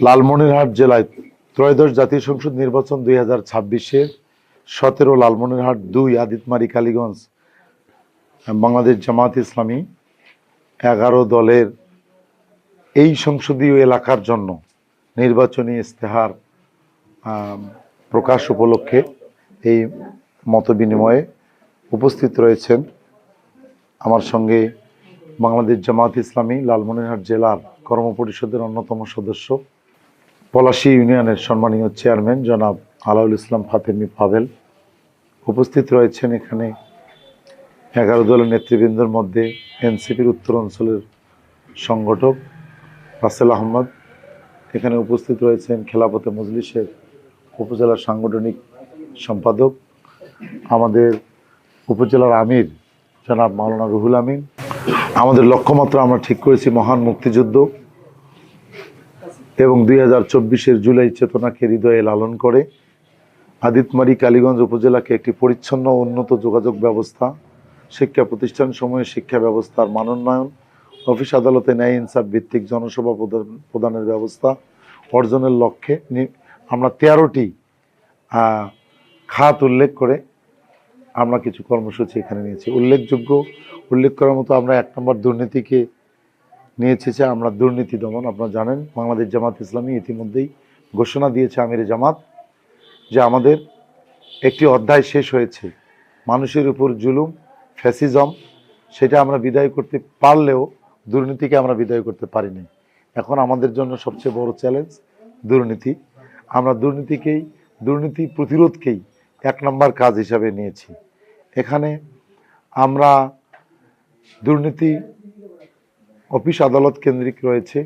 লালমনিরহাট জেলায় ত্রয়োদশ জাতীয় সংসদ নির্বাচন 2026-এর 17 লালমনিরহাট 2 আদিতমারি কালীগঞ্জ বাংলাদেশ জামায়াত ইসলামী 11 দলের এই সংসদীয় এলাকার জন্য নির্বাচনী ইস্তেহার প্রকাশ উপলক্ষে এই মতবিনিময়ে উপস্থিত রয়েছেন আমার সঙ্গে বাংলাদেশ জামায়াত ইসলামী লালমনিরহাট জেলার কর্মপরিষদের অন্যতম সদস্য পলাশী ইউনিয়নের সম্মানীয় চেয়ারম্যান জনাব আলাউল ইসলাম ফাতেমি পাভেল। উপস্থিত রয়েছেন এখানে 11 দলের নেতৃবৃন্দের মধ্যে এনসিপির উত্তর অঞ্চলের সংগঠক রাসেল আহমদ। এখানে উপস্থিত রয়েছেন খেলাফতে মজলিসের উপজেলার সাংগঠনিক সম্পাদক, আমাদের উপজেলার আমির জনাব মাওলানা রুহুল আমিন। আমাদের লক্ষ্যমাত্রা আমরা ঠিক করেছি মহান মুক্তিযুদ্ধ এবং 2024-এর জুলাই চেতনাকে হৃদয়ে লালন করে আদিতমারি কালীগঞ্জ উপজেলাকে একটি পরিচ্ছন্ন উন্নত যোগাযোগ ব্যবস্থা, শিক্ষা প্রতিষ্ঠান সমূহে শিক্ষা ব্যবস্থার মানোন্নয়ন, অফিস আদালতে ন্যায় ইনসাফ ভিত্তিক জনসভা প্রদানের ব্যবস্থা অর্জনের লক্ষ্যে আমরা 13টি খাত উল্লেখ করে আমরা কিছু কর্মসূচি এখানে নিয়েছি। উল্লেখ করার মতো আমরা 1 নম্বর দুর্নীতিকে নিয়েছি যে আমরা দুর্নীতি দমন। আপনারা জানেন বাংলাদেশ জামাত ইসলামী ইতিমধ্যেই ঘোষণা দিয়েছে আমিরে জামাত যে আমাদের একটি অধ্যায় শেষ হয়েছে, মানুষের উপর জুলুম ফ্যাসিজম, সেটা আমরা বিদায় করতে পারলেও দুর্নীতিকে আমরা বিদায় করতে পারিনি। এখন আমাদের জন্য সবচেয়ে বড় চ্যালেঞ্জ দুর্নীতি। আমরা দুর্নীতি প্রতিরোধকেই 1 নম্বর কাজ হিসাবে নিয়েছি। এখানে আমরা দুর্নীতি অফিস আদালত কেন্দ্রিক রয়েছে,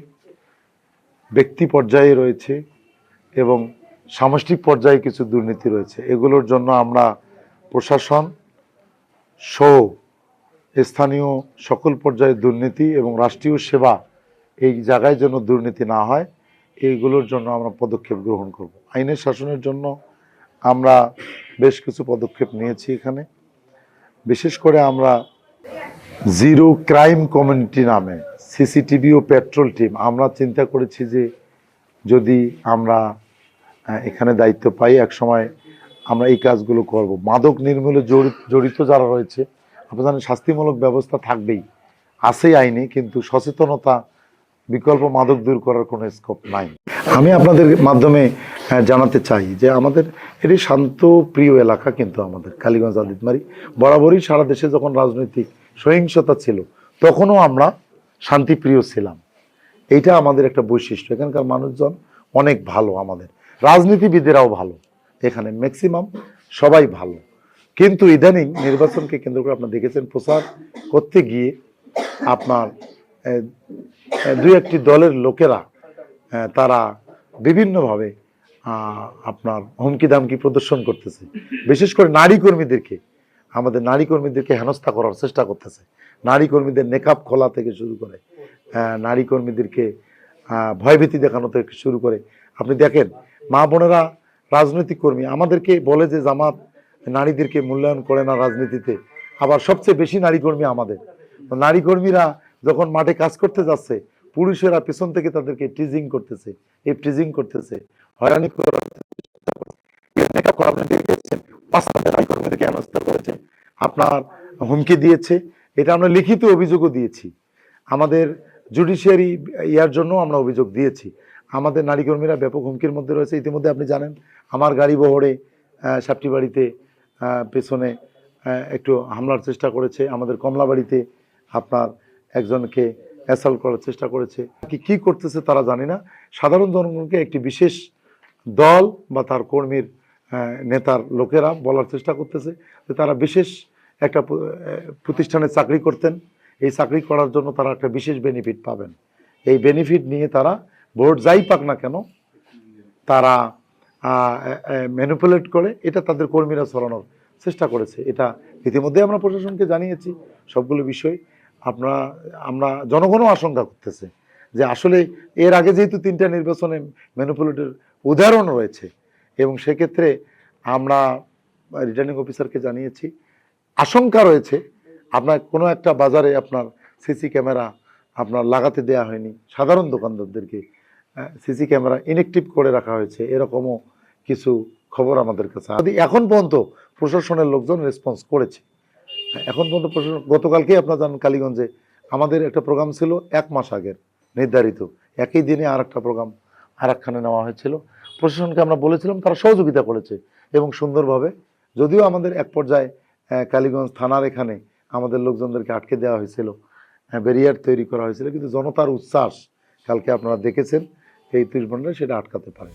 ব্যক্তি পর্যায়ে রয়েছে এবং সামষ্টিক পর্যায়ে কিছু দুর্নীতি রয়েছে। এগুলোর জন্য আমরা প্রশাসন সহ স্থানীয় সকল পর্যায়ে দুর্নীতি এবং রাষ্ট্রীয় সেবা এই জায়গায় যেন দুর্নীতি না হয়, এইগুলোর জন্য আমরা পদক্ষেপ গ্রহণ করব। আইনের শাসনের জন্য আমরা বেশ কিছু পদক্ষেপ নিয়েছি। এখানে বিশেষ করে আমরা জিরো ক্রাইম কমিউনিটি নামে সিসিটিভি ও পেট্রোল টিম আমরা চিন্তা করেছি যে যদি আমরা এখানে দায়িত্ব পাই একসময় আমরা এই কাজগুলো করব। মাদক নির্মূলে জড়িত যারা রয়েছে, আপনারা জানেন শাস্তিমূলক ব্যবস্থা থাকবেই, আছেই আইনে, কিন্তু সচেতনতা বিকল্প মাদক দূর করার কোনো স্কোপ নাই। আমি আপনাদের মাধ্যমে জানাতে চাই যে আমাদের এটি শান্ত প্রিয় এলাকা, কিন্তু আমাদের কালীগঞ্জ আদিতমারি বরাবরই সারা দেশে যখন রাজনৈতিক সহিংসতা ছিল তখনও আমরা শান্তিপ্রিয় ছিলাম। এইটা আমাদের একটা বৈশিষ্ট্য। এখানকার মানুষজন অনেক ভালো, আমাদের রাজনীতিবিদেরাও ভালো, এখানে ম্যাক্সিমাম সবাই ভালো। কিন্তু ইদানিং নির্বাচনকে কেন্দ্র করে আপনারা দেখেছেন প্রচার করতে গিয়ে আপনার 2-1টি দলের লোকেরা তারা বিভিন্নভাবে আপনার হুমকি দামকি প্রদর্শন করতেছে। বিশেষ করে আমাদের নারী কর্মীদেরকে হেনস্থা করার চেষ্টা করতেছে। নারী কর্মীদের নেকাব খোলা থেকে শুরু করে নারী কর্মীদেরকে ভয়ভীতি দেখানো থেকে শুরু করে, আপনি দেখেন মা বোনেরা রাজনৈতিক কর্মী আমাদেরকে বলে যে জামাত নারীদেরকে মূল্যায়ন করে না রাজনীতিতে, আবার সবচেয়ে বেশি নারী কর্মী আমাদের। নারী কর্মীরা যখন মাঠে কাজ করতে যাচ্ছে পুরুষেরা পেছন থেকে তাদেরকে টিজিং করতেছে, হয়রানি করেছে, আপনার হুমকি দিয়েছে। এটা আমরা লিখিত অভিযোগও দিয়েছি, আমাদের জুডিশিয়ারি ইয়ার জন্য আমরা অভিযোগ দিয়েছি। আমাদের নারী কর্মীরা ব্যাপক হুমকির মধ্যে রয়েছে। ইতিমধ্যে আপনি জানেন আমার গাড়ি বহরে সাপটিবাড়িতে পেছনে একটু হামলার চেষ্টা করেছে, আমাদের কমলাবাড়িতে আপনার একজনকে অ্যাসল্ট করার চেষ্টা করেছে। কি করতেছে তারা জানি না, সাধারণ জনগণকে একটি বিশেষ দল বা তার কর্মীর নেতার লোকেরা বলার চেষ্টা করতেছে যে তারা বিশেষ একটা প্রতিষ্ঠানে চাকরি করতেন, এই চাকরি করার জন্য তারা একটা বিশেষ বেনিফিট পাবেন। এই বেনিফিট নিয়ে তারা ভোট যাই পাক না কেন তারা ম্যানিপুলেট করে এটা তাদের কর্মীরা ছড়ানোর চেষ্টা করেছে। এটা ইতিমধ্যে আমরা প্রশাসনকে জানিয়েছি সবগুলো বিষয়। আমরা জনগণও আশঙ্কা করতেছে যে আসলে এর আগে যেহেতু 3টা নির্বাচনে ম্যানিপুলেটের উদাহরণ রয়েছে এবং সেক্ষেত্রে আমরা রিটার্নিং অফিসারকে জানিয়েছি, আশঙ্কা রয়েছে আপনার কোনো একটা বাজারে আপনার সিসি ক্যামেরা আপনার লাগাতে দেয়া হয়নি, সাধারণ দোকানদারদেরকে সিসি ক্যামেরা ইনঅ্যাক্টিভ করে রাখা হয়েছে, এরকমও কিছু খবর আমাদের কাছে আছে। এখন পর্যন্ত প্রশাসনের লোকজন রেসপন্স করেছে। এখন পর্যন্ত প্রশাসন, গতকালকেই আপনারা জানেন কালীগঞ্জে আমাদের একটা প্রোগ্রাম ছিল 1 মাস আগের নির্ধারিত, একই দিনে আর একটা প্রোগ্রাম আর একখানে নেওয়া হয়েছিল। প্রশাসনকে আমরা বলেছিলাম, তারা সহযোগিতা করেছে এবং সুন্দরভাবে, যদিও আমাদের এক পর্যায়ে কালীগঞ্জ থানার এখানে আমাদের লোকজনদেরকে আটকে দেওয়া হয়েছিল, ব্যারিয়ার তৈরি করা হয়েছিল, কিন্তু জনতার উচ্ছ্বাস কালকে আপনারা দেখেছেন, এই 30 ঘন্টায় সেটা আটকাতে পারে।